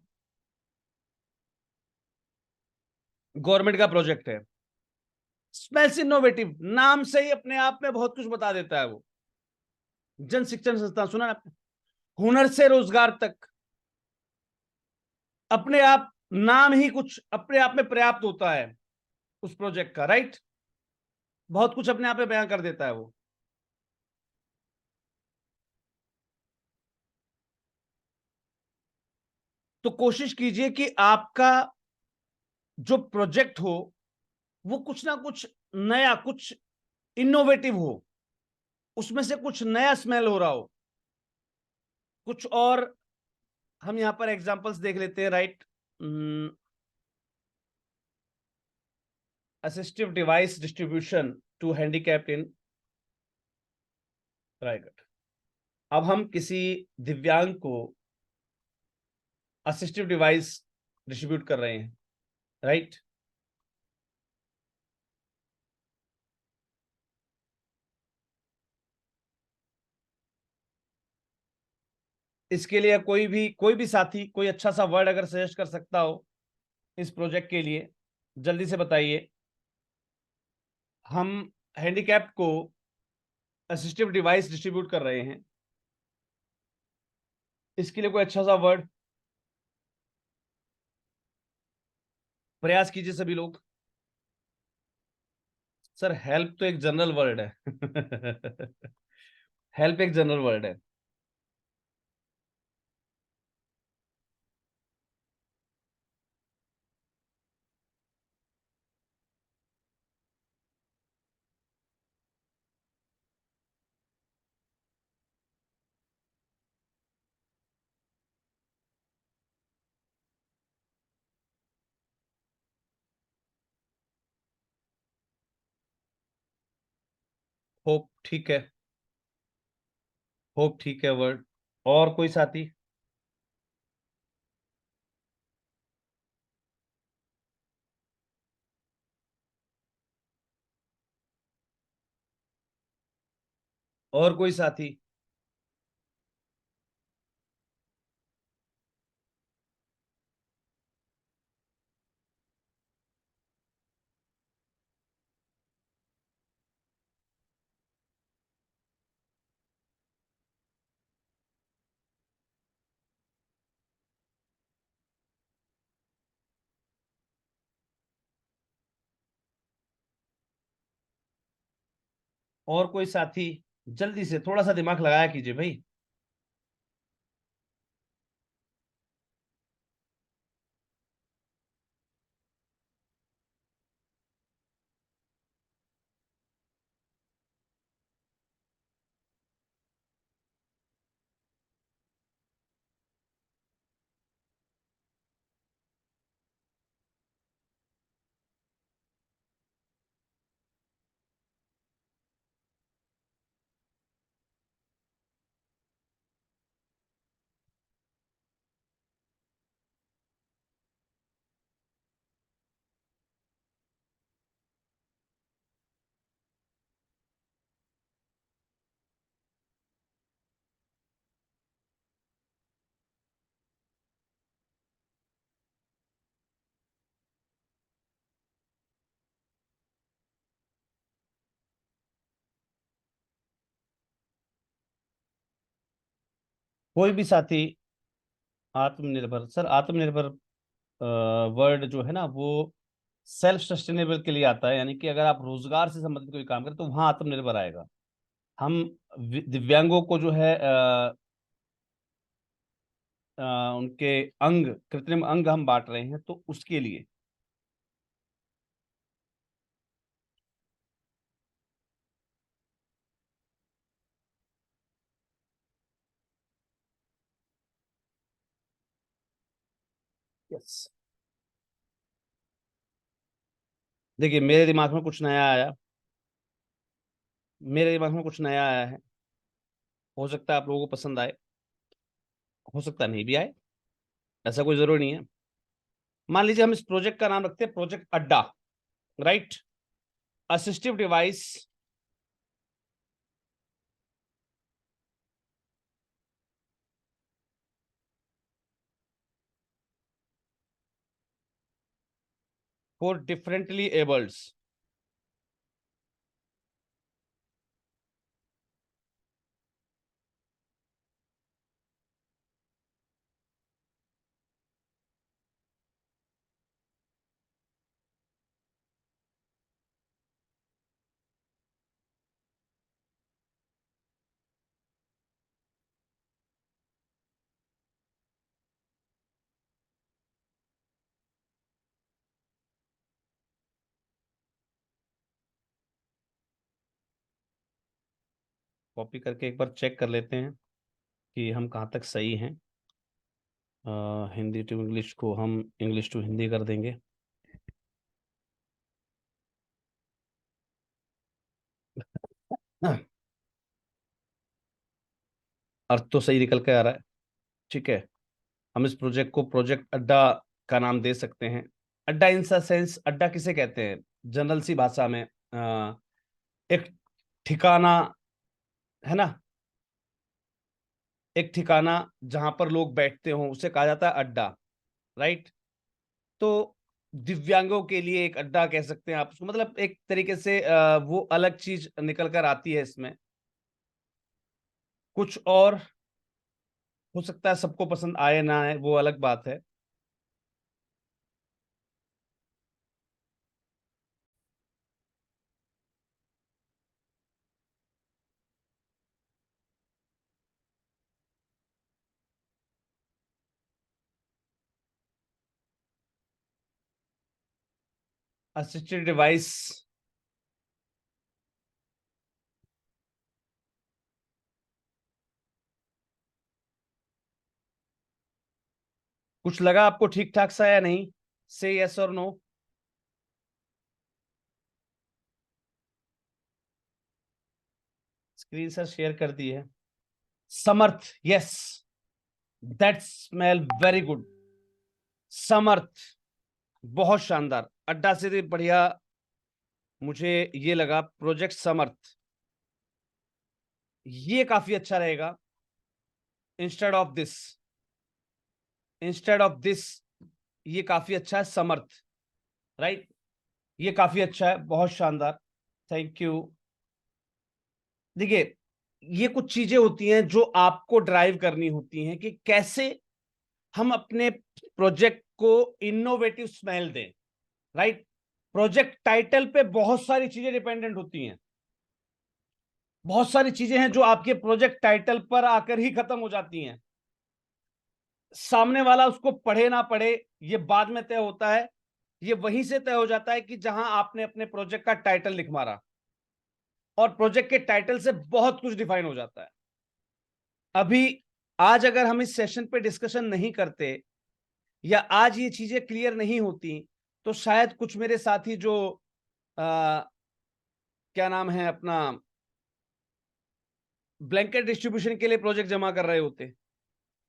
Speaker 1: गवर्नमेंट का प्रोजेक्ट है, स्मेल्स इनोवेटिव, नाम से ही अपने आप में बहुत कुछ बता देता है वो। जन शिक्षण संस्थान सुना ना आपने? हुनर से रोजगार तक, अपने आप नाम ही कुछ अपने आप में पर्याप्त होता है उस प्रोजेक्ट का, राइट? बहुत कुछ अपने आप में बयां कर देता है वो। तो कोशिश कीजिए कि आपका जो प्रोजेक्ट हो वो कुछ ना कुछ नया, कुछ इनोवेटिव हो, उसमें से कुछ नया स्मेल हो रहा हो कुछ। और हम यहां पर एग्जांपल्स देख लेते हैं, right? Assistive device distribution to handicapped in Raigarh. अब हम किसी दिव्यांग को असिस्टिव डिवाइस डिस्ट्रीब्यूट कर रहे हैं, राइट? इसके लिए कोई भी साथी कोई अच्छा सा वर्ड अगर सजेस्ट कर सकता हो इस प्रोजेक्ट के लिए, जल्दी से बताइए। हम हैंडीकैप को असिस्टिव डिवाइस डिस्ट्रीब्यूट कर रहे हैं, इसके लिए कोई अच्छा सा वर्ड, प्रयास कीजिए सभी लोग। सर हेल्प तो एक जनरल वर्ड है। हेल्प एक जनरल वर्ड है। होप ठीक है, होप ठीक है वर्ड। और कोई साथी? और कोई साथी? और कोई साथी? जल्दी से थोड़ा सा दिमाग लगाया कीजिए भाई। कोई भी साथी? आत्मनिर्भर, सर आत्मनिर्भर वर्ड जो है ना वो सेल्फ सस्टेनेबल के लिए आता है, यानी कि अगर आप रोजगार से संबंधित कोई काम करें तो वहां आत्मनिर्भर आएगा। हम दिव्यांगों को जो है उनके अंग, कृत्रिम अंग हम बांट रहे हैं तो उसके लिए। यस। देखिए मेरे दिमाग में कुछ नया आया, मेरे दिमाग में कुछ नया आया है। हो सकता है आप लोगों को पसंद आए, हो सकता नहीं भी आए, ऐसा कोई जरूरी नहीं है। मान लीजिए हम इस प्रोजेक्ट का नाम रखते हैं प्रोजेक्ट अड्डा, right? Assistive device for differently abled. Copy करके एक बार चेक कर लेते हैं कि हम कहाँ तक सही हैं। हिंदी टू इंग्लिश को हम इंग्लिश टू हिंदी कर देंगे। हाँ, अर्थ तो सही निकल के आ रहा है। ठीक है, हम इस प्रोजेक्ट को प्रोजेक्ट अड्डा का नाम दे सकते हैं। अड्डा इन द सेंस, अड्डा किसे कहते हैं जनरल सी भाषा में? एक ठिकाना, है ना, एक ठिकाना जहां पर लोग बैठते हो उसे कहा जाता है अड्डा, राइट? तो दिव्यांगों के लिए एक अड्डा कह सकते हैं आप उसको, मतलब एक तरीके से वो अलग चीज निकल कर आती है इसमें। कुछ और हो सकता है, सबको पसंद आए ना आए वो अलग बात है। असिस्टेड डिवाइस, कुछ लगा आपको ठीक ठाक सा या नहीं? से यस और नो। स्क्रीन सर शेयर कर दी है। Samarth, yes, that smell very good. Samarth, बहुत शानदार, अड्डा से भी बढ़िया। मुझे ये लगा प्रोजेक्ट समर्थ, ये काफी अच्छा रहेगा। Instead of this, instead of this, ये काफी अच्छा है समर्थ, राइट? ये काफी अच्छा है, बहुत शानदार। Thank you. देखिए, ये कुछ चीजें होती हैं जो आपको ड्राइव करनी होती हैं कि कैसे हम अपने प्रोजेक्ट को इनोवेटिव स्मेल दें, राइट? प्रोजेक्ट टाइटल पे बहुत सारी चीजें डिपेंडेंट होती हैं। बहुत सारी चीजें हैं जो आपके प्रोजेक्ट टाइटल पर आकर ही खत्म हो जाती हैं। सामने वाला उसको पढ़े ना पढ़े ये बाद में तय होता है। ये वहीं से तय हो जाता है कि जहां आपने अपने प्रोजेक्ट का टाइटल लिख मारा, और प्रोजेक्ट के टाइटल से बहुत कुछ डिफाइन हो जाता है। अभी आज अगर हम इस सेशन पे डिस्कशन नहीं करते या आज ये चीजें क्लियर नहीं होती, तो शायद कुछ मेरे साथी जो आ, क्या नाम है अपना, ब्लैंकेट डिस्ट्रीब्यूशन के लिए प्रोजेक्ट जमा कर रहे होते,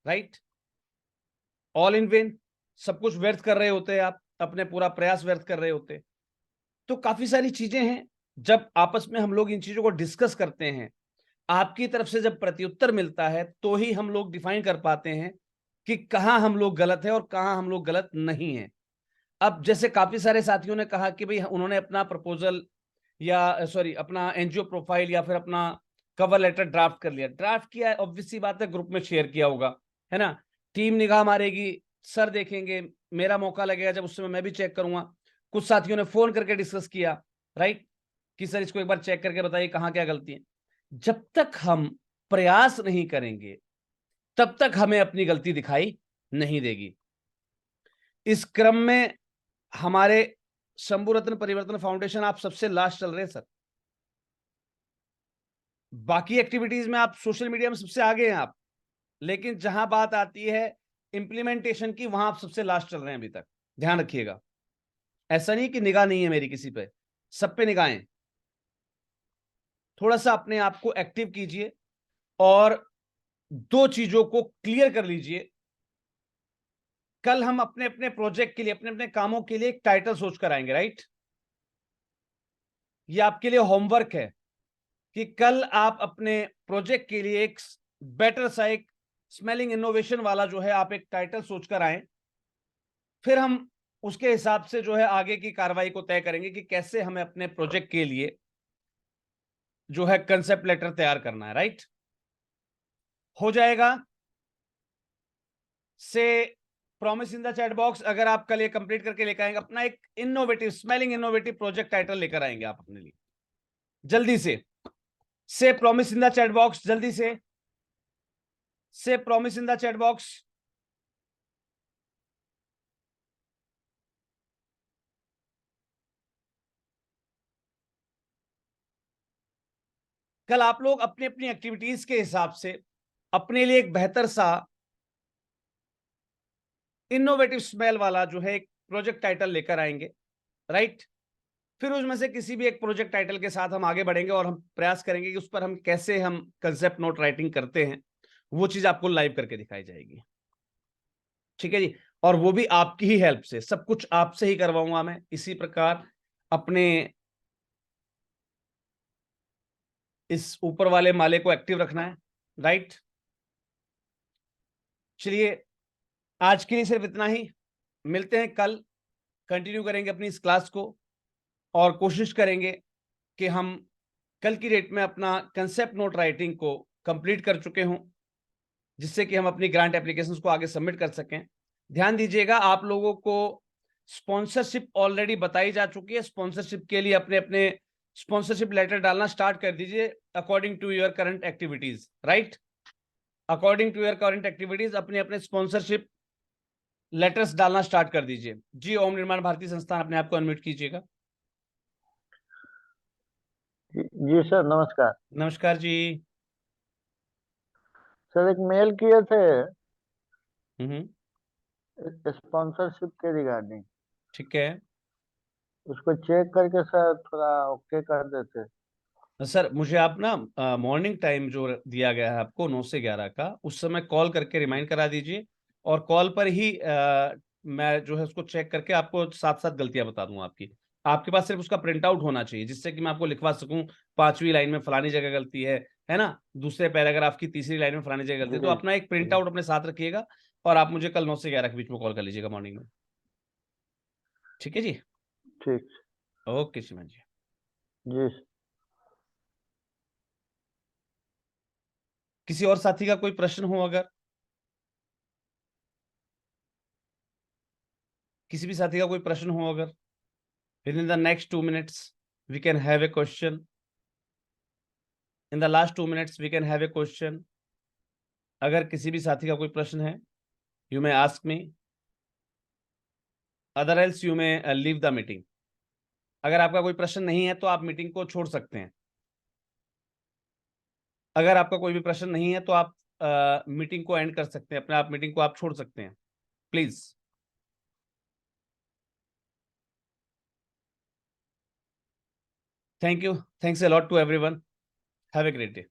Speaker 1: राइट? ऑल इन वेन, सब कुछ व्यर्थ कर रहे होते, आप अपने पूरा प्रयास व्यर्थ कर रहे होते। तो काफी सारी चीजें हैं, जब आपस में हम लोग इन चीजों को डिस्कस करते हैं, आपकी तरफ से जब प्रत्युत्तर मिलता है, तो ही हम लोग डिफाइन कर पाते हैं कि कहां हम लोग गलत है और कहां हम लोग गलत नहीं है। अब जैसे काफी सारे साथियों ने कहा कि भाई उन्होंने अपना प्रपोजल या सॉरी अपना एनजीओ प्रोफाइल या फिर अपना कवर लेटर ड्राफ्ट कर लिया, ड्राफ्ट किया, ऑब्वियस सी बात है ग्रुप में शेयर किया होगा, है ना? टीम निगाह मारेगी, सर देखेंगे, मेरा मौका लगेगा जब उस समय मैं भी चेक करूंगा। कुछ साथियों ने फोन करके डिस्कस किया, राइट, कि सर इसको एक बार चेक करके बताइए कहाँ क्या गलती है। जब तक हम प्रयास नहीं करेंगे तब तक हमें अपनी गलती दिखाई नहीं देगी। इस क्रम में हमारे शंभू रत्न परिवर्तन फाउंडेशन आप सबसे लास्ट चल रहे हैं सर। बाकी एक्टिविटीज में आप सोशल मीडिया में सबसे आगे हैं आप, लेकिन जहां बात आती है इंप्लीमेंटेशन की, वहां आप सबसे लास्ट चल रहे हैं अभी तक। ध्यान रखिएगा, ऐसा नहीं कि निगाह नहीं है मेरी किसी पे, सब पे निगाहें। थोड़ा सा अपने आप को एक्टिव कीजिए और दो चीजों को क्लियर कर लीजिए। कल हम अपने अपने प्रोजेक्ट के लिए, अपने अपने कामों के लिए एक टाइटल सोच कर आएंगे, राइट? ये आपके लिए होमवर्क है कि कल आप अपने प्रोजेक्ट के लिए एक बेटर सा, एक स्मेलिंग इनोवेशन वाला जो है आप एक टाइटल सोचकर आए। फिर हम उसके हिसाब से जो है आगे की कार्रवाई को तय करेंगे कि कैसे हमें अपने प्रोजेक्ट के लिए जो है कंसेप्ट लेटर तैयार करना है, राइट? हो जाएगा। से promise in the chat box, अगर आप कल ये कंप्लीट करके लेकर आएंगे अपना एक innovative smelling innovative project title लेकर आएंगे आप अपने लिए जल्दी से promise in the chat box, जल्दी से promise in the chat box. कल आप लोग अपनी अपनी एक्टिविटीज के हिसाब से अपने लिए एक बेहतर सा इनोवेटिव स्मेल वाला जो है एक प्रोजेक्ट टाइटल लेकर आएंगे, राइट। फिर उसमें से किसी भी एक प्रोजेक्ट टाइटल के साथ हम आगे बढ़ेंगे और हम प्रयास करेंगे कि उस पर हम कैसे हम कंसेप्ट नोट राइटिंग करते हैं, वो चीज आपको लाइव करके दिखाई जाएगी। ठीक है जी। और वो भी आपकी ही हेल्प से, सब कुछ आपसे ही करवाऊंगा मैं। इसी प्रकार अपने इस ऊपर वाले माले को एक्टिव रखना है, राइट। चलिए आज के लिए सिर्फ इतना ही, मिलते हैं कल, कंटिन्यू करेंगे अपनी इस क्लास को और कोशिश करेंगे कि हम कल की डेट में अपना कंसेप्ट नोट राइटिंग को कंप्लीट कर चुके हों, जिससे कि हम अपनी ग्रांट एप्लीकेशंस को आगे सबमिट कर सकें। ध्यान दीजिएगा, आप लोगों को स्पॉन्सरशिप ऑलरेडी बताई जा चुकी है। स्पॉन्सरशिप के लिए अपने अपने स्पॉन्सरशिप लेटर डालना स्टार्ट कर दीजिए according to your current activities, right. According to your current activities अपने अपने स्पॉन्सरशिप लेटर्स डालना स्टार्ट कर दीजिए। जी ओम निर्माण भारती संस्थान, अपने आप को अनम्यूट कीजिएगा।
Speaker 3: जी सर, नमस्कार।
Speaker 1: नमस्कार जी।
Speaker 3: सर, एक मेल किए थे
Speaker 1: हम्म,
Speaker 3: स्पॉन्सरशिप के रिगार्डिंग,
Speaker 1: ठीक है
Speaker 3: उसको चेक करके सर थोड़ा ओके कर देते।
Speaker 1: सर। मुझे आप ना मॉर्निंग टाइम जो दिया गया है आपको 9 से 11 का, उस समय कॉल करके रिमाइंड करा दीजिए और कॉल पर ही मैं जो है उसको चेक करके आपको साथ साथ गलतियां बता दूंगा आपकी। आपके पास सिर्फ उसका प्रिंट आउट होना चाहिए, जिससे कि मैं आपको लिखवा सकूं 5वीं लाइन में फलानी जगह गलती है ना, दूसरे पैराग्राफ की तीसरी लाइन में फलानी जगह गलती है। तो
Speaker 3: जी
Speaker 1: अपना एक प्रिंट आउट अपने साथ रखिएगा और आप मुझे कल 9 से 11 के बीच में कॉल कर लीजिएगा मॉर्निंग में। ठीक है जी।
Speaker 3: ठीक।
Speaker 1: ओके श्रीमान जी।
Speaker 3: जी।
Speaker 1: किसी और साथी का कोई प्रश्न हो, अगर किसी भी साथी का कोई प्रश्न हो, अगर within the next 2 minutes we can have a question. In the last 2 minutes we can have a question. अगर किसी भी साथी का कोई प्रश्न है, you may ask me, other else you may leave the meeting. अगर आपका कोई प्रश्न नहीं है तो आप मीटिंग को छोड़ सकते हैं। अगर आपका कोई भी प्रश्न नहीं है तो आप मीटिंग को एंड कर सकते हैं, अपने आप मीटिंग को आप छोड़ सकते हैं, please. Thank you, thanks a lot to everyone, have a great day.